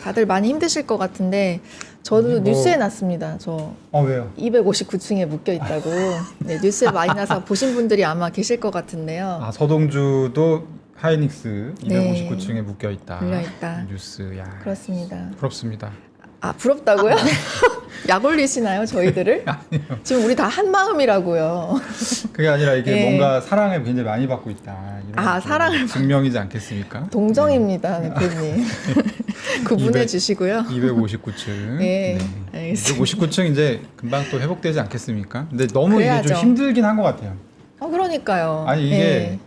다들 많이 힘드실 것 같은데 저도 뉴스에 났습니다. 저 왜요? 259층에 묶여 있다고. 네, 뉴스에 많이 나서 보신 분들이 아마 계실 것 같은데요. 서동주도 하이닉스 네. 259층에 묶여 있다. 물려 있다. 뉴스. 야. 그렇습니다. 부럽습니다. 부럽다고요? 약 올리시나요, 저희들을? 아니요. 지금 우리 다 한 마음이라고요. 그게 아니라 이게 네. 뭔가 사랑을 굉장히 많이 받고 있다. 이런 사랑을 증명이지 않겠습니까? 동정입니다, 대표님. 구분해 주시고요. 259층. 네, 알겠습니다. 259층 이제 금방 또 회복되지 않겠습니까? 근데 너무 그래야죠. 이게 좀 힘들긴 한 것 같아요. 그러니까요. 아니 이게 네.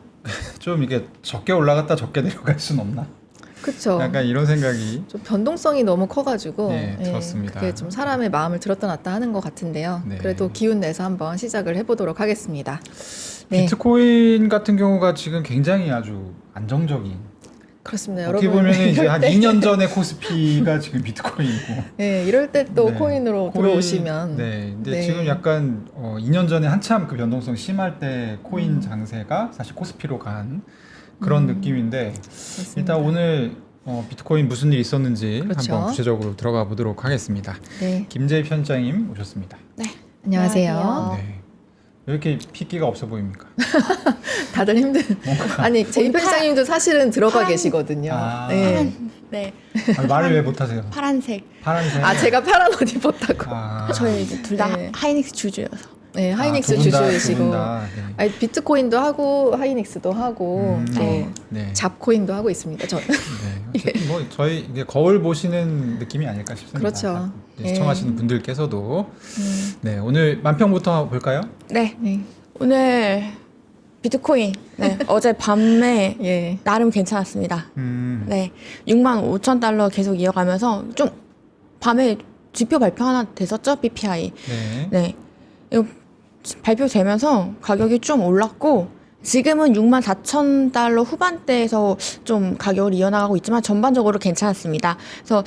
좀 이게 적게 올라갔다 적게 내려갈 순 없나? 그쵸. 약간 이런 생각이 좀 변동성이 너무 커가지고 네, 들었습니다. 그게 좀 사람의 마음을 들었다 놨다 하는 것 같은데요. 네. 그래도 기운 내서 한번 시작을 해보도록 하겠습니다. 네, 비트코인 같은 경우가 지금 굉장히 아주 안정적인. 그렇습니다. 어떻게 여러분 보면 이제 이럴 한 때 2년 전에 코스피가 지금 비트코인이고. 네, 이럴 때 또 네. 코인으로 들어오시면 네. 근데 네. 지금 약간 2년 전에 한참 그 변동성 심할 때 코인 장세가 사실 코스피로 간 그런 느낌인데 그렇습니다. 일단 오늘 비트코인 무슨 일 있었는지 그렇죠. 한번 구체적으로 들어가 보도록 하겠습니다. 네, 김재희 편장님 오셨습니다. 안녕하세요. 안녕하세요. 네. 왜 이렇게 핏기가 없어 보입니까? 다들 힘든. 아니 제이 편장님도 사실은 들어가 파란- 계시거든요. 아. 네. 네, 말을 왜 못하세요? 파란색. 파란색. 제가 파란 옷 입었다고. 저희 이제 둘 다 네. 하이닉스 주주여서. 네, 하이닉스 두 분 다, 주주이시고. 두 분 다, 네. 아니, 비트코인도 하고 하이닉스도 하고 또 네. 잡코인도 하고 있습니다. 저. 네. 어쨌든 뭐 저희 이게 거울 보시는 느낌이 아닐까 싶습니다. 그렇죠. 네, 시청하시는 네. 분들께서도 네 오늘 만평부터 볼까요? 네, 네. 오늘 비트코인 어제 밤에 예. 나름 괜찮았습니다. 음, 네, 65,000달러 계속 이어가면서 좀 밤에 지표 발표 하나 됐었죠, BPI. 네. 네, 이거 발표되면서 가격이 좀 올랐고 지금은 64,000달러 후반대에서 좀 가격을 이어나가고 있지만 전반적으로 괜찮았습니다. 그래서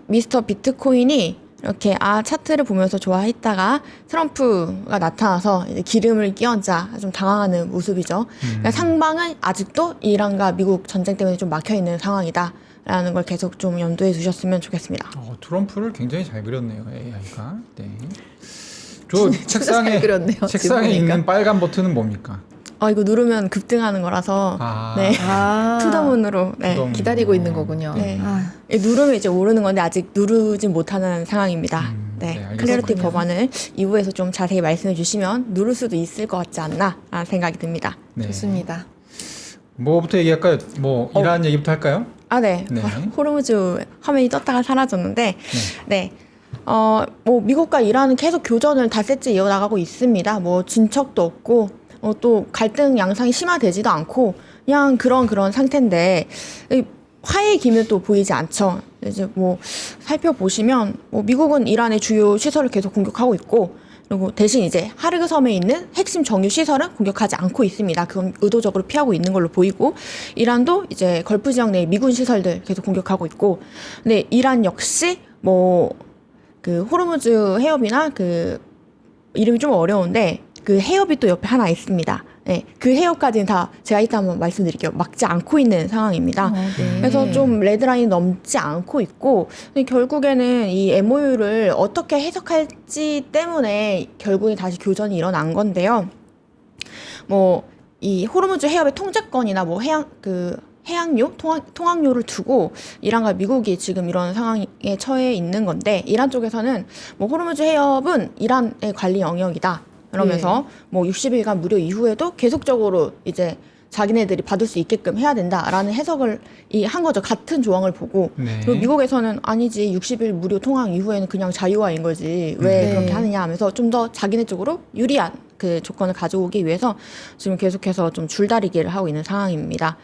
미스터 비트코인이 이렇게 차트를 보면서 좋아했다가 트럼프가 나타나서 이제 기름을 끼얹자 좀 당황하는 모습이죠. 그러니까 상방은 아직도 이란과 미국 전쟁 때문에 좀 막혀 있는 상황이다라는 걸 계속 좀 염두에 두셨으면 좋겠습니다. 트럼프를 굉장히 잘 그렸네요 AI가. 네. 저 책상에 잘 그렸네요, 책상에 지금 보니까. 있는 빨간 버튼은 뭡니까? 이거 누르면 급등하는 거라서 네. 투더문으로 투더문. 기다리고 있는 거군요. 네. 아, 누르면 이제 오르는 건데 아직 누르진 못하는 상황입니다. 네, 네, 알겠습니다. 클래리티 법안을 2부에서 좀 자세히 말씀해 주시면 누를 수도 있을 것 같지 않나 라는 생각이 듭니다. 네. 좋습니다. 뭐부터 얘기할까요? 뭐 이란 얘기부터 할까요? 네. 네. 호르무즈 화면이 떴다가 사라졌는데 뭐 미국과 이란은 계속 교전을 닷새째 이어나가고 있습니다. 뭐 진척도 없고 또 갈등 양상이 심화되지도 않고 그냥 그런 상태인데 화해의 기미는 또 보이지 않죠. 이제 뭐 살펴보시면 뭐 미국은 이란의 주요 시설을 계속 공격하고 있고 그리고 대신 이제 하르그 섬에 있는 핵심 정유 시설은 공격하지 않고 있습니다. 그건 의도적으로 피하고 있는 걸로 보이고 이란도 이제 걸프 지역 내 미군 시설들 계속 공격하고 있고 근데 이란 역시 뭐 그 호르무즈 해협이나 그 이름이 좀 어려운데 그 해협이 또 옆에 하나 있습니다. 네, 그 해협까지는 다 제가 이따 한번 말씀드릴게요. 막지 않고 있는 상황입니다. 네. 그래서 좀 레드라인이 넘지 않고 있고 근데 결국에는 이 MOU를 어떻게 해석할지 때문에 결국에 다시 교전이 일어난 건데요. 뭐 이 호르무즈 해협의 통제권이나 뭐 해양료, 통항료를 두고 이란과 미국이 지금 이런 상황에 처해 있는 건데 이란 쪽에서는 뭐 호르무즈 해협은 이란의 관리 영역이다. 그러면서 뭐 60일간 무료 이후에도 계속적으로 이제 자기네들이 받을 수 있게끔 해야 된다라는 해석을 한 거죠. 같은 조항을 보고. 네. 그리고 미국에서는 아니지 60일 무료 통항 이후에는 그냥 자유화인 거지 왜 네. 그렇게 하느냐 하면서 좀 더 자기네 쪽으로 유리한 그 조건을 가져오기 위해서 지금 계속해서 좀 줄다리기를 하고 있는 상황입니다.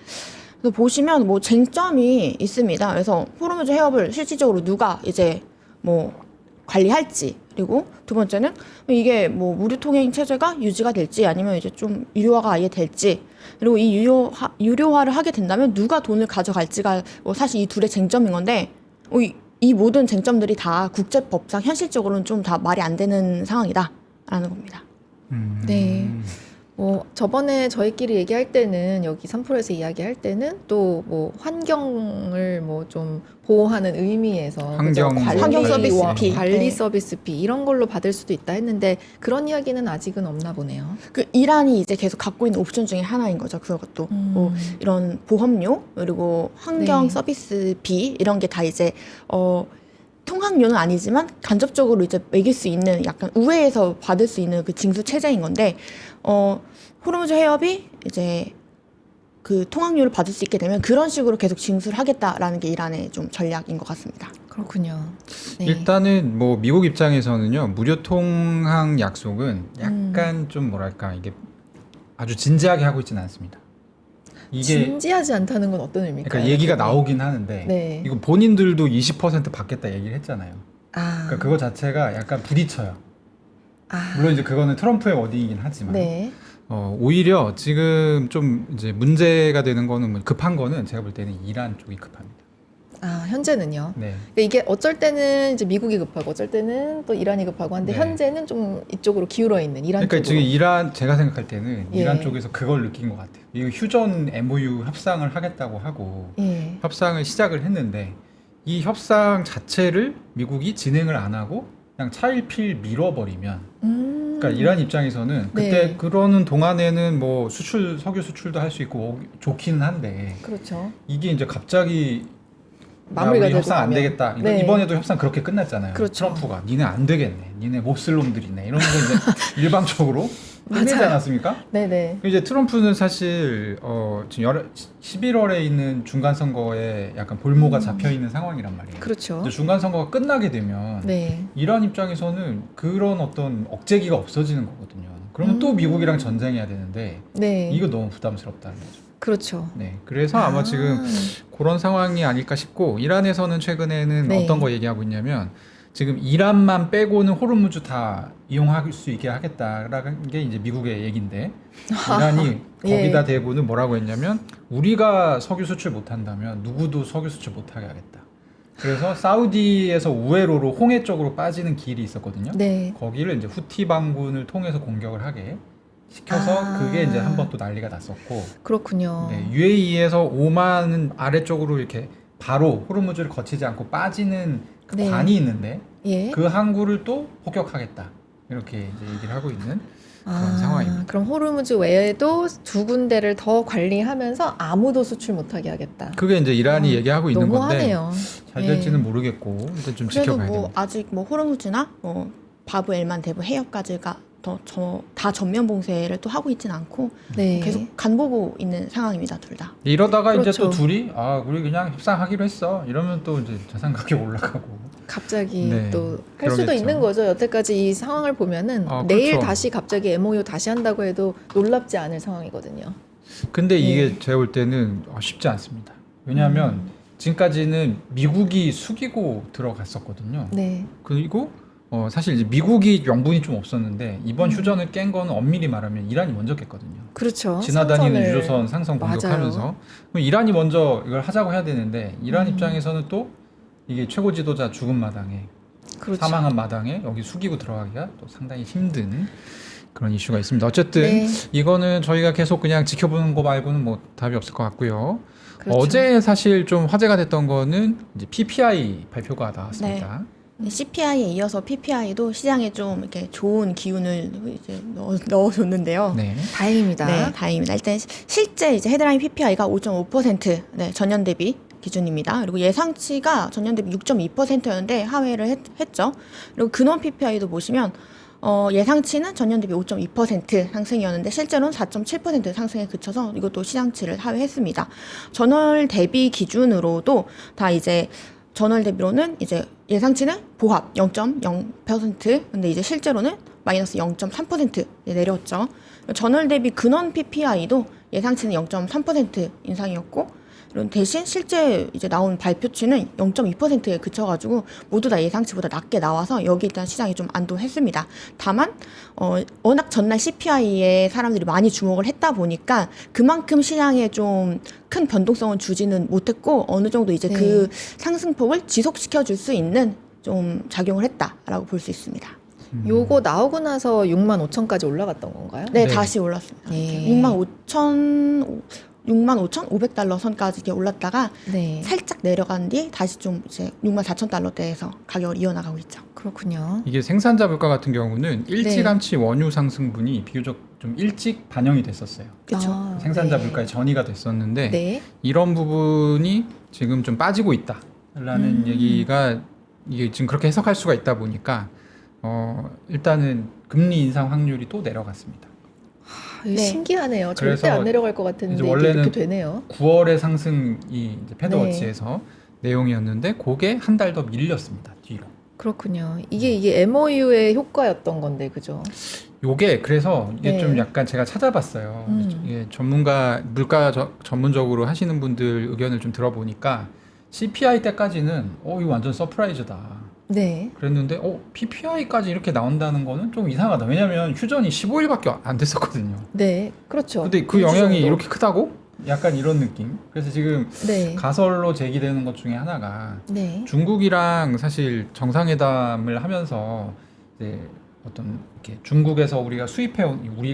그래서 보시면 뭐 쟁점이 있습니다. 그래서 호르무즈 해협을 실질적으로 누가 이제 뭐 관리할지 그리고 두 번째는 이게 뭐 무료 통행 체제가 유지가 될지 아니면 이제 좀 유료화가 아예 될지 그리고 이 유료화를 하게 된다면 누가 돈을 가져갈지가 뭐 사실 이 둘의 쟁점인 건데 이 모든 쟁점들이 다 국제법상 현실적으로는 좀 다 말이 안 되는 상황이다라는 겁니다. 네. 저번에 저희끼리 얘기할 때는 여기 3프로에서 이야기할 때는 또 뭐 환경을 뭐 좀 보호하는 의미에서 환경 그죠? 환경 서비스 피. 관리 네. 서비스 피 이런 걸로 받을 수도 있다 했는데 그런 이야기는 아직은 없나 보네요. 그 이란이 이제 계속 갖고 있는 옵션 중에 하나인 거죠. 그것도 뭐 이런 보험료 그리고 환경 네. 서비스비 이런 게 다 이제 통학료는 아니지만 간접적으로 이제 매길 수 있는 약간 우회해서 받을 수 있는 그 징수 체제인 건데 호르무즈 해협이 이제 그 통학료를 받을 수 있게 되면 그런 식으로 계속 징수를 하겠다라는 게 이란의 좀 전략인 것 같습니다. 그렇군요. 네. 일단은 뭐 미국 입장에서는요 무료 통항 약속은 약간 좀 뭐랄까 이게 아주 진지하게 하고 있지는 않습니다. 이게 진지하지 않다는 건 어떤 의미일까요? 그러니까 얘기가 나오긴 하는데 네. 이거 본인들도 20% 받겠다 얘기를 했잖아요. 아, 그러니까 그거 자체가 약간 부딪혀요. 아, 물론 이제 그거는 트럼프의 워딩이긴 하지만 네. 오히려 지금 좀 이제 문제가 되는 거는 뭐 급한 거는 제가 볼 때는 이란 쪽이 급합니다. 아, 현재는요. 네. 그러니까 이게 어쩔 때는 이제 미국이 급하고 어쩔 때는 또 이란이 급하고 한데 네. 현재는 좀 이쪽으로 기울어 있는 이란 그러니까 쪽으로. 지금 이란 제가 생각할 때는 예. 이란 쪽에서 그걸 느낀 것 같아요. 이거 휴전 MOU 협상을 하겠다고 하고 예. 협상을 시작을 했는데 이 협상 자체를 미국이 진행을 안 하고 그냥 차일피일 밀어버리면 그러니까 이란 입장에서는 그때 네. 그러는 동안에는 뭐 수출 석유 수출도 할 수 있고 좋기는 한데 그렇죠. 이게 이제 갑자기 마무리가 우리 되고 협상 안 나면. 되겠다. 그러니까 네. 이번에도 협상 그렇게 끝났잖아요. 그렇죠. 트럼프가 니네 안 되겠네. 니네 몹쓸 놈들이네. 이런 거 이제 일방적으로 끝내지 맞아요. 않았습니까? 네네. 이제 트럼프는 사실 지금 11월에 있는 중간 선거에 약간 볼모가 잡혀 있는 상황이란 말이에요. 그렇죠. 근데 중간 선거가 끝나게 되면 네. 이란 입장에서는 그런 어떤 억제기가 없어지는 거거든요. 그러면 또 미국이랑 전쟁해야 되는데 네. 이거 너무 부담스럽다는 거죠. 그렇죠. 네, 그래서 아마 지금 그런 상황이 아닐까 싶고 이란에서는 최근에는 네. 어떤 거 얘기하고 있냐면 지금 이란만 빼고는 호르무즈 다 이용할 수 있게 하겠다라는 게 이제 미국의 얘기인데 이란이 예. 거기다 대고는 뭐라고 했냐면 우리가 석유 수출 못한다면 누구도 석유 수출 못하게 하겠다. 그래서 사우디에서 우회로로 홍해 쪽으로 빠지는 길이 있었거든요. 네. 거기를 이제 후티 반군을 통해서 공격을 하게 시켜서 아. 그게 이제 한 번 또 난리가 났었고 그렇군요. 네, UAE에서 오만 아래쪽으로 이렇게 바로 호르무즈를 거치지 않고 빠지는 그 네. 관이 있는데 예. 그 항구를 또 폭격하겠다 이렇게 이제 얘기를 하고 있는 그런 상황입니다. 그럼 호르무즈 외에도 두 군데를 더 관리하면서 아무도 수출 못하게 하겠다. 그게 이제 이란이 아, 얘기하고 있는 건데 너무하네요. 잘 예. 될지는 모르겠고 일단 좀 그래도 지켜봐야 뭐 됩니다. 아직 뭐 호르무즈나 바브 엘만 대부 해협까지가 다 전면 봉쇄를 또 하고 있진 않고 네. 계속 간보고 있는 상황입니다, 둘 다. 이러다가 이제 그렇죠. 또 둘이 우리 그냥 협상하기로 했어 이러면 또 이제 자산 가격 올라가고 갑자기 네, 또 할 수도 그러겠죠. 있는 거죠. 여태까지 이 상황을 보면은 아, 내일 그렇죠. 다시 갑자기 MOU 다시 한다고 해도 놀랍지 않을 상황이거든요. 근데 이게 네. 제가 볼 때는 쉽지 않습니다. 왜냐하면 지금까지는 미국이 숙이고 들어갔었거든요. 네. 그리고 사실 이제 미국이 명분이 좀 없었는데 이번 휴전을 깬 거는 엄밀히 말하면 이란이 먼저 깼거든요. 그렇죠. 지나다니는 상선을- 유조선 상선 공격하면서 맞아요. 그럼 이란이 먼저 이걸 하자고 해야 되는데 이란 음. 입장에서는 또 이게 최고 지도자 죽은 마당에 그렇죠. 사망한 마당에 여기 숙이고 들어가기가 또 상당히 힘든 그런 이슈가 있습니다. 어쨌든 네. 이거는 저희가 계속 그냥 지켜보는 거 말고는 뭐 답이 없을 것 같고요. 그렇죠. 어제 사실 좀 화제가 됐던 거는 이제 PPI 발표가 나왔습니다. CPI에 이어서 PPI도 시장에 좀 이렇게 좋은 기운을 이제 넣어줬는데요. 네. 다행입니다. 네, 다행입니다. 일단 실제 이제 헤드라인 PPI가 5.5% 네, 전년 대비 기준입니다. 그리고 예상치가 전년 대비 6.2%였는데 하회를 했죠. 그리고 근원 PPI도 보시면 예상치는 전년 대비 5.2% 상승이었는데 실제로는 4.7% 상승에 그쳐서 이것도 시장치를 하회했습니다. 전월 대비 기준으로도 다 이제 전월 대비로는 이제 예상치는 보합 0.0% 근데 이제 실제로는 마이너스 0.3% 내렸죠. 전월 대비 근원 PPI도 예상치는 0.3% 인상이었고 대신 실제 이제 나온 발표치는 0.2%에 그쳐가지고 모두 다 예상치보다 낮게 나와서 여기 일단 시장이 좀 안도했습니다. 다만 워낙 전날 CPI에 사람들이 많이 주목을 했다 보니까 그만큼 시장에 좀 큰 변동성을 주지는 못했고 어느 정도 이제 네. 그 상승폭을 지속시켜 줄 수 있는 좀 작용을 했다라고 볼 수 있습니다. 요거 나오고 나서 65,000까지 올라갔던 건가요? 네, 네. 다시 올랐습니다. 예. 65,500달러 선까지 이렇게 올랐다가 네. 살짝 내려간 뒤 다시 좀 이제 64,000달러대에서 가격을 이어나가고 있죠. 그렇군요. 이게 생산자 물가 같은 경우는 일찌감치 원유 상승분이 비교적 좀 일찍 반영이 됐었어요. 그렇죠. 아, 생산자 네. 물가에 전이가 됐었는데 네. 이런 부분이 지금 좀 빠지고 있다라는 얘기가 이게 지금 그렇게 해석할 수가 있다 보니까 일단은 금리 인상 확률이 또 내려갔습니다. 네. 신기하네요. 절대 그래서 안 내려갈 것 같은데 이제 이게 원래는 이렇게 되네요. 9월의 상승이 이제 네. 패드워치에서 내용이었는데 그게 한 달 더 밀렸습니다. 뒤로. 그렇군요. 이게 MOU의 효과였던 건데, 그죠? 요게 그래서 이게 네. 좀 약간 제가 찾아봤어요. 이게 전문가 물가 전문적으로 하시는 분들 의견을 좀 들어보니까 CPI 때까지는 이거 완전 서프라이즈다. 네. 그랬는데 PPI까지 이렇게 나온다는 거는 좀 이상하다. 왜냐면 휴전이 15일밖에 안 됐었거든요. 네. 그렇죠. 근데 그 2주 영향이 정도? 이렇게 크다고? 약간 이런 느낌. 그래서 지금 네. 가설로 제기되는 것 중에 하나가 네. 중국이랑 사실 정상회담을 하면서 이제 어떤 이렇게 중국에서 우리가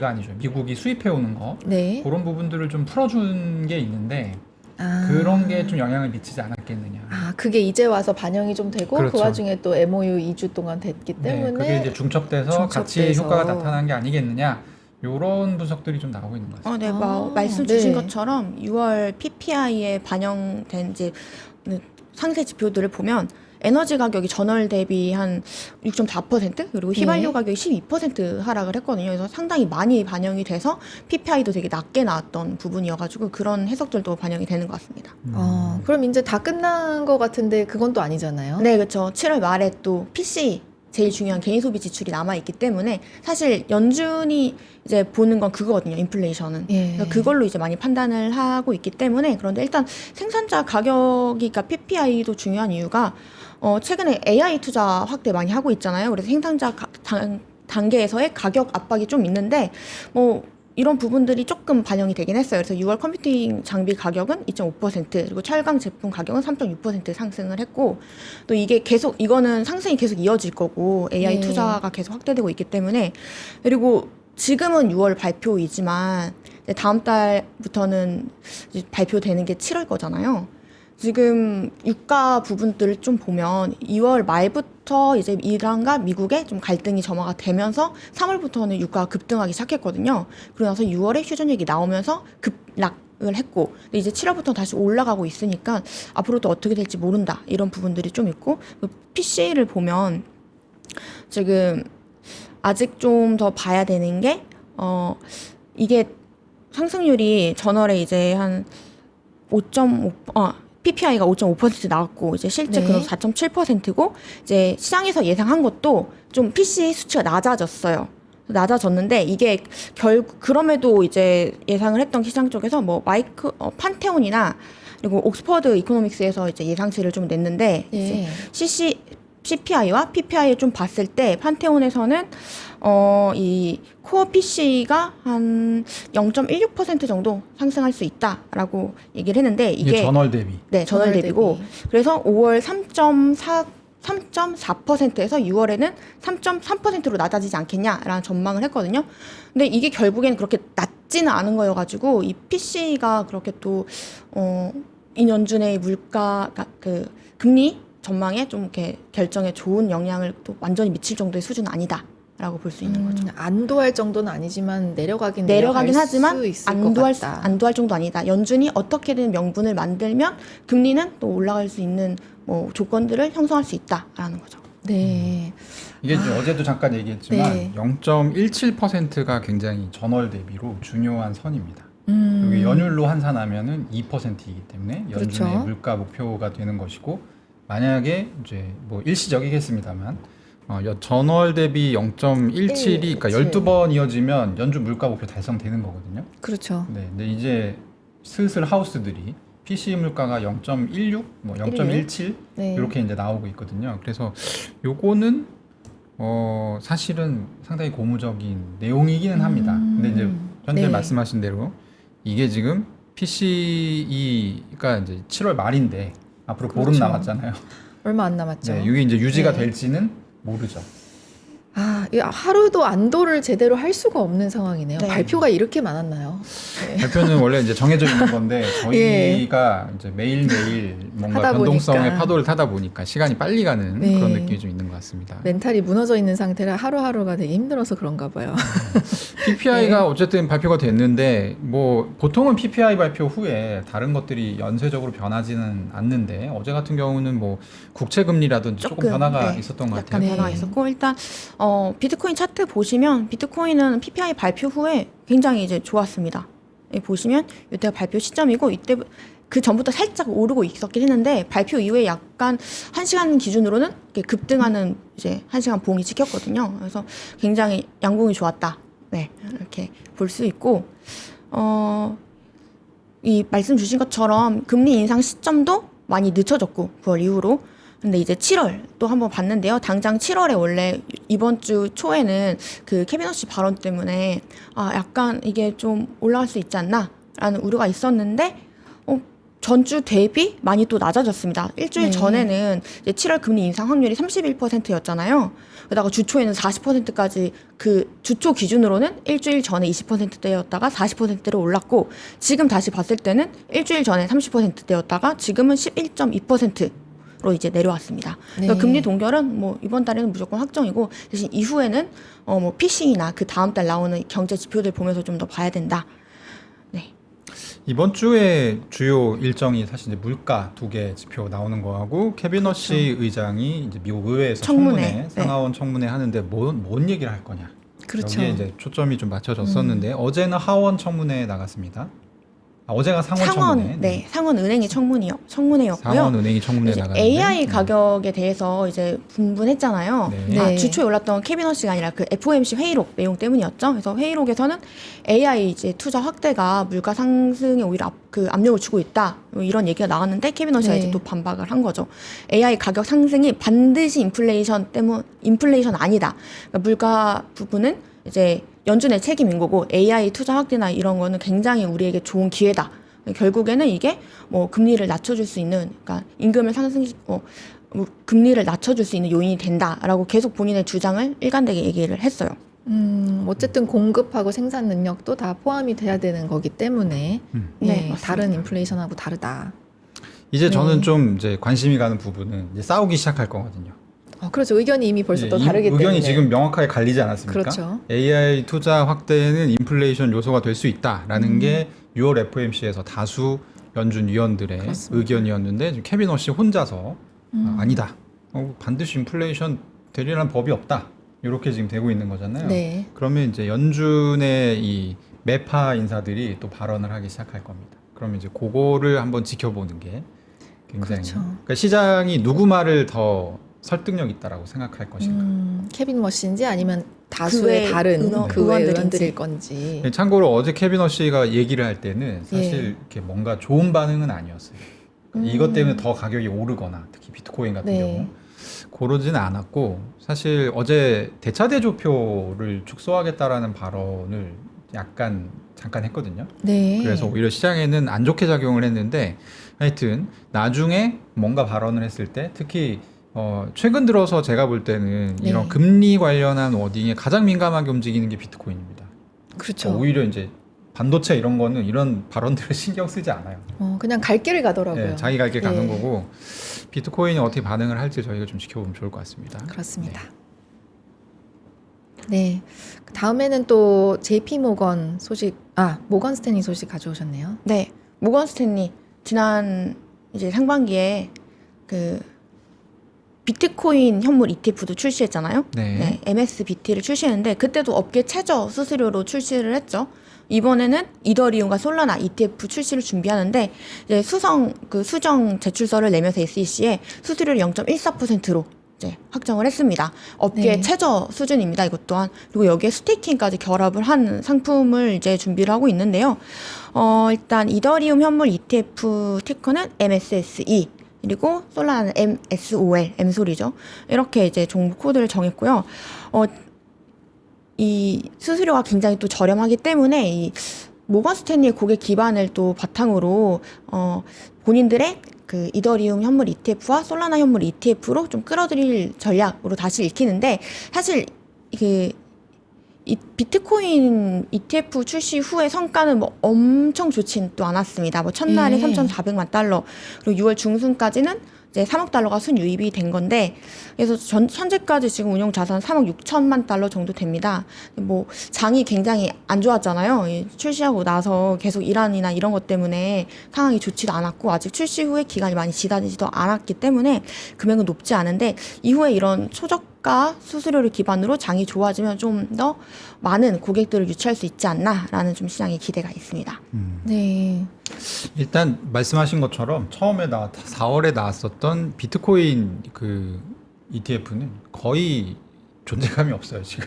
아니죠. 미국이 수입해 오는 거 네. 그런 부분들을 좀 풀어준 게 있는데 아. 그런 게 좀 영향을 미치지 않았겠느냐. 아, 그게 이제 와서 반영이 좀 되고 그렇죠. 그 와중에 또 MOU 2주 동안 됐기 때문에 네, 그게 이제 중첩돼서 같이 중첩돼서. 효과가 나타난 게 아니겠느냐. 이런 분석들이 좀 나오고 있는 것 같습니다. 네, 아, 말씀 주신 네. 것처럼 6월 PPI에 반영된 이제 상세 지표들을 보면 에너지 가격이 전월 대비 한 6.4% 그리고 휘발유 네. 가격이 12% 하락을 했거든요. 그래서 상당히 많이 반영이 돼서 PPI도 되게 낮게 나왔던 부분이어가지고 그런 해석들도 반영이 되는 것 같습니다. 그럼 이제 다 끝난 것 같은데 그건 또 아니잖아요. 네, 그렇죠. 7월 말에 또 PC 제일 중요한 개인 소비 지출이 남아 있기 때문에 사실 연준이 이제 보는 건 그거거든요. 인플레이션은. 예. 그래서 그걸로 이제 많이 판단을 하고 있기 때문에 그런데 일단 생산자 가격이 그러니까 PPI도 중요한 이유가 최근에 AI 투자 확대 많이 하고 있잖아요. 그래서 생산자 단계에서의 가격 압박이 좀 있는데 뭐 이런 부분들이 조금 반영이 되긴 했어요. 그래서 6월 컴퓨팅 장비 가격은 2.5% 그리고 철강 제품 가격은 3.6% 상승을 했고 또 이거는 상승이 계속 이어질 거고 AI 네. 투자가 계속 확대되고 있기 때문에 그리고 지금은 6월 발표이지만 이제 다음 달부터는 이제 발표되는 게 7월 거잖아요. 지금 유가 부분들을 좀 보면 2월 말부터 이제 이란과 미국의 좀 갈등이 점화가 되면서 3월부터는 유가가 급등하기 시작했거든요. 그러고 나서 6월에 휴전액이 나오면서 급락을 했고 근데 이제 7월부터 다시 올라가고 있으니까 앞으로도 어떻게 될지 모른다 이런 부분들이 좀 있고 PC를 보면 지금 아직 좀 더 봐야 되는 게 이게 상승률이 전월에 이제 한 5.5 PPI가 5.5% 나왔고 이제 실제 네. 그럼 4.7%고 이제 시장에서 예상한 것도 좀 PC 수치가 낮아졌어요. 낮아졌는데 이게 그럼에도 이제 예상을 했던 시장 쪽에서 뭐 판테온이나 그리고 옥스퍼드 이코노믹스에서 이제 예상치를 좀 냈는데 예. 이제 CPI와 PPI를 좀 봤을 때 판테온에서는 이 코어 PC가 한 0.16% 정도 상승할 수 있다라고 얘기를 했는데 이게 전월 대비. 네, 전월 대비고 그래서 5월 3.4%에서 6월에는 3.3%로 낮아지지 않겠냐라는 전망을 했거든요. 근데 이게 결국엔 그렇게 낮지는 않은 거여가지고 이 PC가 그렇게 또 연준의 물가 그 금리 전망에 좀 이렇게 결정에 좋은 영향을 또 완전히 미칠 정도의 수준은 아니다라고 볼 수 있는 거죠. 안도할 정도는 아니지만 내려가긴 하지만 수 있을 것 같다. 안도할 정도 아니다. 연준이 어떻게든 명분을 만들면 금리는 또 올라갈 수 있는 뭐 조건들을 형성할 수 있다라는 거죠. 네. 이게 이제 어제도 잠깐 얘기했지만 네. 0.17%가 굉장히 전월 대비로 중요한 선입니다. 여기 연율로 환산하면은 2%이기 때문에 연준의 그렇죠. 물가 목표가 되는 것이고 만약에 이제 뭐 일시적이겠습니다만 전월 대비 0.17이 그러니까 12번 이어지면 연준 물가 목표 달성되는 거거든요. 그렇죠. 네, 근데 이제 슬슬 하우스들이 PC 물가가 0.16, 뭐 0.17 네. 이렇게 이제 나오고 있거든요. 그래서 요거는 사실은 상당히 고무적인 내용이기는 합니다. 근데 이제 현재 네. 말씀하신 대로 이게 지금 PCE가 이제 7월 말인데 앞으로 보름 그렇죠. 남았잖아요. 얼마 안 남았죠. 네, 이게 이제 유지가 네. 될지는 모르죠. 이 하루도 안도를 제대로 할 수가 없는 상황이네요. 네. 발표가 이렇게 많았나요? 네. 발표는 원래 이제 정해져 있는 건데 저희가 이제 매일매일 뭔가 하다 변동성의 보니까. 파도를 타다 보니까 시간이 빨리 가는 네. 그런 느낌이 좀 있는 것 같습니다. 멘탈이 무너져 있는 상태라 하루하루가 되게 힘들어서 그런가 봐요. PPI가 어쨌든 발표가 됐는데 뭐 보통은 PPI 발표 후에 다른 것들이 연쇄적으로 변하지는 않는데 어제 같은 경우는 뭐 국채 금리라든지 조금 변화가 있었던 것 약간 같아요. 네. 변화가 있었고 일단 비트코인 차트 보시면 비트코인은 PPI 발표 후에 굉장히 이제 좋았습니다. 여기 보시면 이때가 발표 시점이고 이때 그 전부터 살짝 오르고 있었긴 했는데 발표 이후에 약간 1시간 기준으로는 이렇게 급등하는 이제 1시간 봉이 찍혔거든요. 그래서 굉장히 양봉이 좋았다. 네, 이렇게 볼 수 있고 이 말씀 주신 것처럼 금리 인상 시점도 많이 늦춰졌고 9월 이후로. 근데 이제 7월 또 한번 봤는데요. 당장 7월에 원래 이번 주 초에는 그 케빈 허시 발언 때문에 약간 이게 좀 올라갈 수 있지 않나라는 우려가 있었는데 전주 대비 많이 또 낮아졌습니다. 일주일 네. 전에는 이제 7월 금리 인상 확률이 31%였잖아요. 게다가 주초에는 40%까지 그 주초 기준으로는 일주일 전에 20%대였다가 40%대로 올랐고 지금 다시 봤을 때는 일주일 전에 30%대였다가 지금은 11.2%로 이제 내려왔습니다. 그러니까 네. 금리 동결은 뭐 이번 달에는 무조건 확정이고 대신 이후에는 뭐 피싱이나 그 다음 달 나오는 경제 지표들 보면서 좀 더 봐야 된다. 네. 이번 주에 주요 일정이 사실 이제 물가 2개 지표 나오는 거하고 케빈 허시 의장이 이제 미국 의회에서 청문회, 상하원 청문회 하는데 뭔 얘기를 할 거냐. 그렇죠. 여기에 이제 초점이 좀 맞춰졌었는데 어제는 하원 청문회에 나갔습니다. 어제가 상원 청문회. 네, 상원 은행의 청문회였고요. 상원 은행이 청문회 이제 나갔는데 AI 가격에 대해서 이제 분분했잖아요. 네. 네. 주초에 올랐던 케빈 허시가 아니라 그 FOMC 회의록 내용 때문이었죠. 그래서 회의록에서는 AI 이제 투자 확대가 물가 상승에 오히려 그 압력을 주고 있다. 뭐 이런 얘기가 나왔는데 케빈 허시가 네. 이제 또 반박을 한 거죠. AI 가격 상승이 반드시 인플레이션 아니다. 그러니까 물가 부분은 이제 연준의 책임인 거고 AI 투자 확대나 이런 거는 굉장히 우리에게 좋은 기회다. 결국에는 이게 뭐 금리를 낮춰줄 수 있는, 그러니까 임금을 금리를 낮춰줄 수 있는 요인이 된다라고 계속 본인의 주장을 일관되게 얘기를 했어요. 어쨌든 공급하고 생산 능력도 다 포함이 돼야 되는 거기 때문에 네, 맞습니다. 다른 인플레이션하고 다르다. 이제 저는 네. 좀 이제 관심이 가는 부분은 이제 싸우기 시작할 거거든요. 그렇죠. 의견이 이미 벌써 또 다르기 의견이 때문에. 지금 명확하게 갈리지 않았습니까? 그렇죠. AI 투자 확대는 인플레이션 요소가 될 수 있다라는 게 6월 FOMC에서 다수 연준 위원들의 그렇습니다. 의견이었는데 지금 케빈 허시 혼자서 아니다. 반드시 인플레이션 되리라는 법이 없다. 이렇게 지금 되고 있는 거잖아요. 네. 그러면 이제 연준의 이 매파 인사들이 또 발언을 하기 시작할 겁니다. 그러면 이제 그거를 한번 지켜보는 게 굉장히 그렇죠. 그러니까 시장이 누구 말을 더 설득력 있다라고 생각할 것인가. 케빈 머신지 아니면 그 다수의 외 다른 그 외 의원들인지. 의원들일 건지. 참고로 어제 케빈 허시가 얘기를 할 때는 사실 예. 이렇게 뭔가 좋은 반응은 아니었어요. 이것 때문에 더 가격이 오르거나 특히 비트코인 같은 네. 경우 그러지는 않았고 사실 어제 대차대조표를 축소하겠다라는 발언을 약간 잠깐 했거든요. 네. 그래서 오히려 시장에는 안 좋게 작용을 했는데 하여튼 나중에 뭔가 발언을 했을 때 특히 최근 들어서 제가 볼 때는 네. 이런 금리 관련한 워딩에 가장 민감하게 움직이는 게 비트코인입니다. 그렇죠. 오히려 이제 반도체 이런 거는 이런 발언들을 신경 쓰지 않아요. 그냥 갈 길을 가더라고요. 네, 자기 갈 길 가는 예. 거고 비트코인이 어떻게 반응을 할지 저희가 좀 지켜보면 좋을 것 같습니다. 그렇습니다. 네. 다음에는 또 JP 모건 소식, 모건 스탠리 소식 가져오셨네요. 네, 모건 스탠리 지난 이제 상반기에 그 비트코인 현물 ETF도 출시했잖아요. 네. MSBT를 출시했는데 그때도 업계 최저 수수료로 출시를 했죠. 이번에는 이더리움과 솔라나 ETF 출시를 준비하는데 이제 수정 제출서를 내면서 SEC에 수수료를 0.14%로 이제 확정을 했습니다. 업계 네. 최저 수준입니다. 이것 또한. 그리고 여기에 스테이킹까지 결합을 한 상품을 이제 준비를 하고 있는데요. 일단 이더리움 현물 ETF 티커는 MSSE 그리고 솔라나는 MSOL, M소리죠. 이렇게 이제 종목 코드를 정했고요. 이 수수료가 굉장히 또 저렴하기 때문에 이 모건 스탠리의 고객 기반을 또 바탕으로 본인들의 그 이더리움 현물 ETF와 솔라나 현물 ETF로 좀 끌어들일 전략으로 다시 읽히는데 사실 이 비트코인 ETF 출시 후에 성과는 뭐 엄청 좋진 또 않았습니다. 뭐 첫날에 예. 3,400만 달러, 그리고 6월 중순까지는 이제 3억 달러가 순유입이 된 건데, 그래서 현재까지 지금 운용 자산 3억 6천만 달러 정도 됩니다. 뭐 장이 굉장히 안 좋았잖아요. 이 출시하고 나서 계속 이란이나 이런 것 때문에 상황이 좋지도 않았고, 아직 출시 후에 기간이 많이 지나지도 않았기 때문에 금액은 높지 않은데, 이후에 이런 초저가 수수료를 기반으로 장이 좋아지면 좀 더 많은 고객들을 유치할 수 있지 않나라는 좀 시장의 기대가 있습니다. 네. 일단 말씀하신 것처럼 처음에 4월에 나왔었던 비트코인 그 ETF는 거의 존재감이 없어요 지금.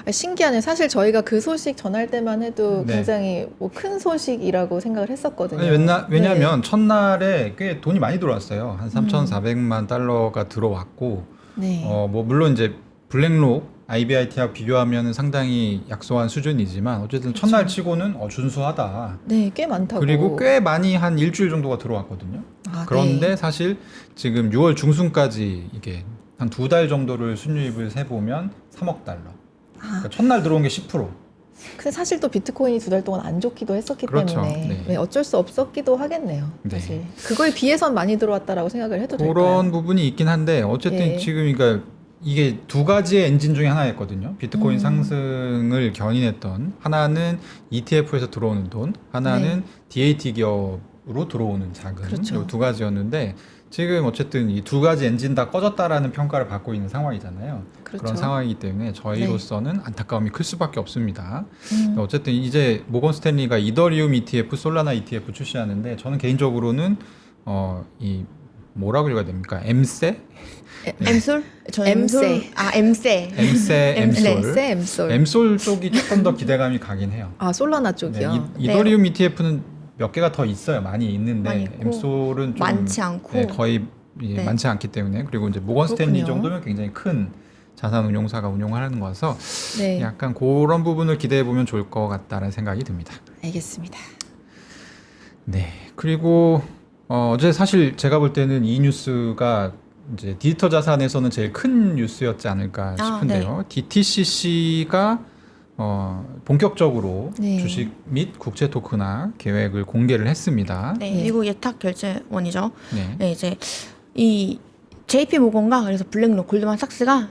신기하네. 사실 저희가 그 소식 전할 때만 해도 네. 굉장히 뭐 큰 소식이라고 생각을 했었거든요. 왜냐하면 첫날에 꽤 돈이 많이 들어왔어요. 한 3,400만 달러가 들어왔고, 네. 뭐 물론 이제 블랙록 IBIT하고 비교하면 상당히 약소한 수준이지만 어쨌든 첫날 치고는 준수하다. 네, 꽤 많다고. 그리고 꽤 많이 한 일주일 정도가 들어왔거든요. 아, 그런데 네. 사실 지금 6월 중순까지 이게 한 2달 정도를 순유입을 세보면 3억 달러. 그러니까 첫날 들어온 게 10%. 근데 사실 또 비트코인이 2달 동안 안 좋기도 했었기 그렇죠. 때문에 네. 네, 어쩔 수 없었기도 하겠네요. 네. 사실 그거에 비해선 많이 들어왔다라고 생각을 해도 될까요? 그런 부분이 있긴 한데 어쨌든 예. 지금 그러니까 이게 두 가지의 엔진 중에 하나였거든요. 비트코인 음. 상승을 견인했던 하나는 ETF에서 들어오는 돈, 하나는 DAT 기업으로 들어오는 자금. 그렇죠. 이 두 가지였는데 지금 어쨌든 이 두 가지 엔진 다 꺼졌다라는 평가를 받고 있는 상황이잖아요. 그렇죠. 그런 상황이기 때문에 저희로서는 안타까움이 클 수밖에 없습니다. 음. 어쨌든 이제 모건 스탠리가 이더리움 ETF, 솔라나 ETF 출시하는데 저는 개인적으로는 이 뭐라고 읽어야 됩니까? 엠세? 엠솔? 엠세. 엠세. 엠세, 엠솔. 네, 엠솔. 엠솔 쪽이 조금 더 기대감이 가긴 해요. 아, 솔라나 쪽이요. 네, 이더리움 ETF는 몇 개가 더 있어요. 많이 있는데 많이 있고, 엠솔은 좀 많지 않고. 네, 거의 네. 많지 않기 때문에 그리고 이제 모건 스탠리 그렇군요. 정도면 굉장히 큰 자산 운용사가 운용하는 거라서 네, 약간 그런 부분을 기대해 보면 좋을 것 같다는 생각이 듭니다. 알겠습니다. 네. 그리고 어제 사실 제가 볼 때는 이 뉴스가 이제 디지털 자산에서는 제일 큰 뉴스였지 않을까 싶은데요. DTCC가 본격적으로 네. 주식 및 국채 토큰화 계획을 공개를 했습니다. 네, 네. 미국 예탁 결제원이죠. 네. 네, 이제 이 JP 모건과 그래서 블랙록, 골드만삭스가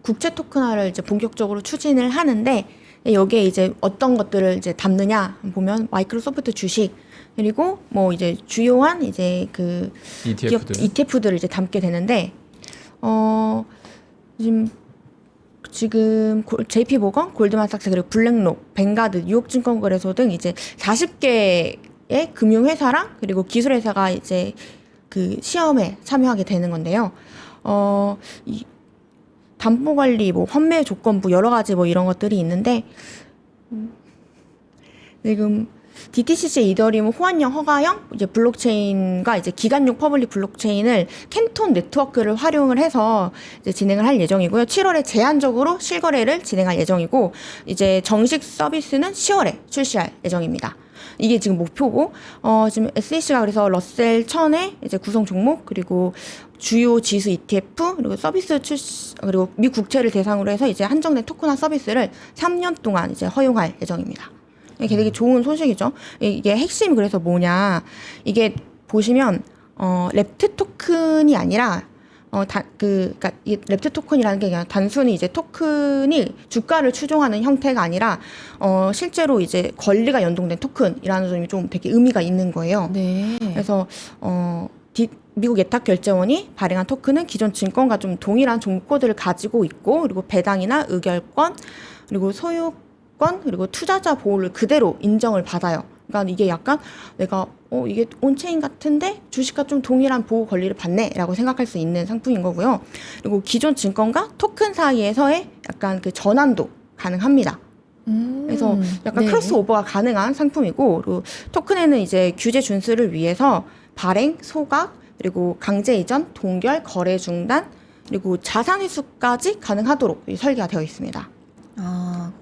국채 토큰화를 이제 본격적으로 추진을 하는데, 여기에 이제 어떤 것들을 이제 담느냐 보면 마이크로소프트 주식, 그리고 뭐 이제 주요한 이제 그 기업 ETF들. ETF들을 이제 담게 되는데, 지금 JP 모건, 골드만삭스, 그리고 블랙록, 뱅가드, 뉴욕증권거래소 등 이제 40개의 금융회사랑 그리고 기술회사가 이제 그 시험에 참여하게 되는 건데요. 이 담보관리, 뭐 환매 조건부 여러 가지 뭐 이런 것들이 있는데, 지금 DTCC 이더리움 호환형 허가형 이제 블록체인과 이제 기간용 퍼블릭 블록체인을 캔톤 네트워크를 활용을 해서 이제 진행을 할 예정이고요. 7월에 제한적으로 실거래를 진행할 예정이고, 이제 정식 서비스는 10월에 출시할 예정입니다. 이게 지금 목표고, 지금 SEC가 그래서 러셀 1000의 이제 구성 종목, 그리고 주요 지수 ETF, 그리고 서비스 출시, 그리고 미 국채를 대상으로 해서 이제 한정된 토큰화 서비스를 3년 동안 이제 허용할 예정입니다. 이게 되게 좋은 소식이죠. 이게 핵심이 그래서 뭐냐. 이게 보시면, 랩트 토큰이 아니라, 그러니까 이 랩트 토큰이라는 게 그냥 단순히 이제 토큰이 주가를 추종하는 형태가 아니라, 실제로 이제 권리가 연동된 토큰이라는 점이 좀 되게 의미가 있는 거예요. 네. 그래서, 미국 예탁결제원이 발행한 토큰은 기존 증권과 좀 동일한 종목 코드를 가지고 있고, 그리고 배당이나 의결권, 그리고 소유권, 그리고 투자자 보호를 그대로 인정을 받아요. 그러니까 이게 약간 내가 이게 온체인 같은데 주식과 좀 동일한 보호 권리를 받네라고 생각할 수 있는 상품인 거고요. 그리고 기존 증권과 토큰 사이에서의 약간 그 전환도 가능합니다. 그래서 약간 네. 크로스오버가 가능한 상품이고, 그리고 토큰에는 이제 규제 준수를 위해서 발행, 소각, 그리고 강제 이전, 동결, 거래 중단, 그리고 자산 회수까지 가능하도록 설계가 되어 있습니다.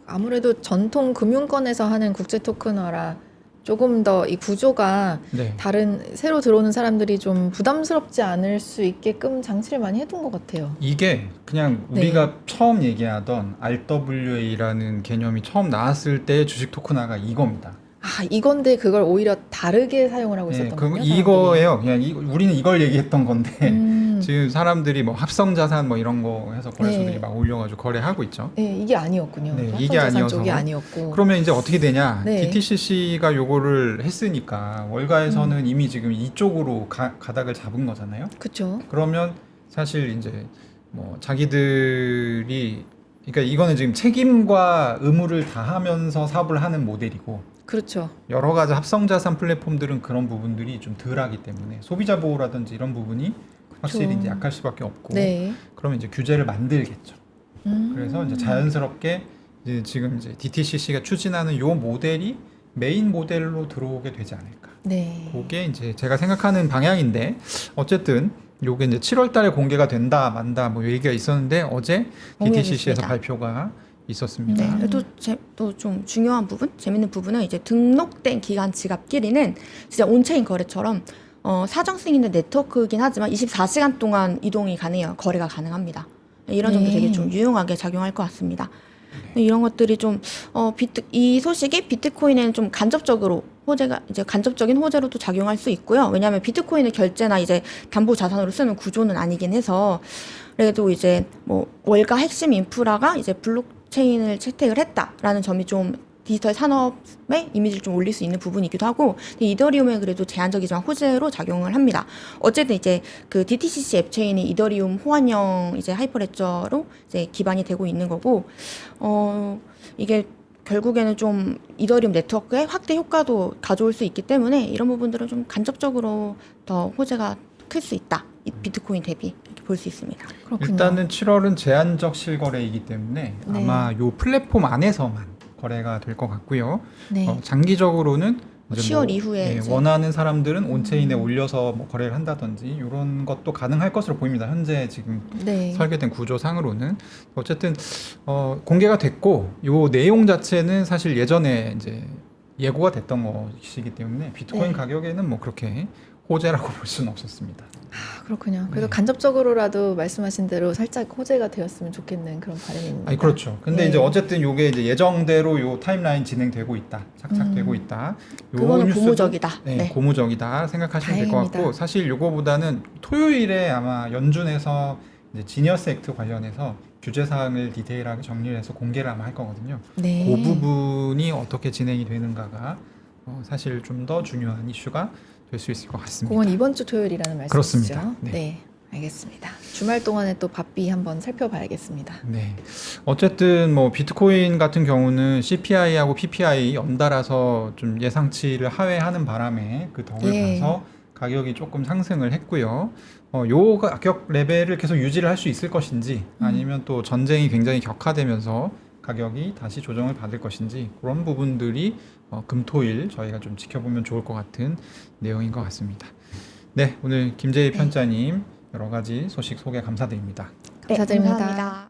아무래도 전통 금융권에서 하는 국제 토큰화라 조금 더 이 구조가 네. 다른 새로 들어오는 사람들이 좀 부담스럽지 않을 수 있게끔 장치를 많이 해둔 것 같아요. 이게 그냥 네. 우리가 처음 얘기하던 RWA라는 개념이 처음 나왔을 때의 주식 토큰화가 이겁니다. 아, 이건데 그걸 오히려 다르게 사용을 하고 있었던 거예요? 이거예요. 그냥 우리는 이걸 얘기했던 건데 음. 지금 사람들이 뭐 합성 자산 뭐 이런 거 해서 거래소들이 네. 막 올려가지고 거래하고 있죠. 네, 이게 아니었군요. 네, 합성 이게 자산 아니어서. 쪽이 아니었고. 그러면 이제 어떻게 되냐? 네. DTCC가 요거를 했으니까 월가에서는 이미 지금 이쪽으로 가닥을 잡은 거잖아요. 그렇죠. 그러면 사실 이제 뭐 자기들이 그러니까 이거는 지금 책임과 의무를 다하면서 사업을 하는 모델이고 그렇죠. 여러 가지 합성자산 플랫폼들은 그런 부분들이 좀 덜하기 때문에 소비자 보호라든지 이런 부분이 확실히 이제 약할 수밖에 없고 네. 그러면 이제 규제를 만들겠죠. 그래서 이제 자연스럽게 이제 지금 이제 DTCC가 추진하는 요 모델이 메인 모델로 들어오게 되지 않을까. 네. 그게 이제 제가 생각하는 방향인데 어쨌든 요게 이제 7월 달에 공개가 된다 만다 뭐 얘기가 있었는데 어제 DTCC에서 공개됐습니다. 발표가 있었습니다. 네. 또 좀 중요한 부분, 재밌는 부분은 이제 등록된 기간 지갑끼리는 진짜 온체인 거래처럼 사정 승인된 네트워크이긴 하지만 24시간 동안 이동이 가능해요. 거래가 가능합니다. 이런 점도 네. 되게 좀 유용하게 작용할 것 같습니다. 이런 것들이 좀 이 소식이 비트코인에는 좀 간접적으로 호재가 이제 간접적인 호재로도 작용할 수 있고요. 왜냐하면 비트코인을 결제나 이제 담보 자산으로 쓰는 구조는 아니긴 해서 그래도 이제 뭐 월가 핵심 인프라가 이제 블록체인을 채택을 했다라는 점이 좀 디지털 산업의 이미지를 좀 올릴 수 있는 부분이기도 하고 이더리움에 그래도 제한적이지만 호재로 작용을 합니다. 어쨌든 이제 그 DTCC 앱체인이 이더리움 호환형 이제 하이퍼레저로 이제 기반이 되고 있는 거고 이게 결국에는 좀 이더리움 네트워크의 확대 효과도 가져올 수 있기 때문에 이런 부분들은 좀 간접적으로 더 호재가 클 수 있다. 이 비트코인 대비 이렇게 볼 수 있습니다. 그렇군요. 일단은 7월은 제한적 실거래이기 때문에 네. 아마 요 플랫폼 안에서만 거래가 될 것 같고요. 네. 장기적으로는 이제 10월 이후에 이제 원하는 사람들은 온체인에 올려서 뭐 거래를 한다든지 이런 것도 가능할 것으로 보입니다. 현재 지금 네. 설계된 구조상으로는 어쨌든 공개가 됐고 요 내용 자체는 사실 예전에 이제 예고가 됐던 것이기 때문에 비트코인 네. 가격에는 뭐 그렇게 호재라고 볼 수는 없었습니다. 아, 그렇군요. 그래도 네. 간접적으로라도 말씀하신 대로 살짝 호재가 되었으면 좋겠는 그런 바람입니다. 아니 그렇죠. 근데 네. 이제 어쨌든 요게 이제 예정대로 요 타임라인 진행되고 있다, 착착되고 있다. 요 그거는 뉴스도, 고무적이다. 네, 네. 고무적이다 생각하시면 될 것 다행입니다. 같고 사실 요거보다는 토요일에 아마 연준에서 이제 지니어스 액트 관련해서 규제 사항을 디테일하게 정리해서 공개를 아마 할 거거든요. 네. 그 부분이 어떻게 진행이 되는가가 사실 좀 더 중요한 이슈가 될 수 있을 것 같습니다. 그건 이번 주 토요일이라는 말씀이시죠? 그렇습니다. 네. 네. 알겠습니다. 주말 동안에 또 바삐 한번 살펴봐야겠습니다. 네. 어쨌든 뭐 비트코인 같은 경우는 CPI하고 PPI 연달아서 좀 예상치를 하회하는 바람에 그 덕을 예. 봐서 가격이 조금 상승을 했고요. 요 가격 레벨을 계속 유지를 할 수 있을 것인지 아니면 또 전쟁이 굉장히 격화되면서 가격이 다시 조정을 받을 것인지 그런 부분들이 금토일 저희가 좀 지켜보면 좋을 것 같은 내용인 것 같습니다. 네, 오늘 김재희 편자님 여러 가지 소식 소개 감사드립니다. 네, 감사드립니다. 감사합니다.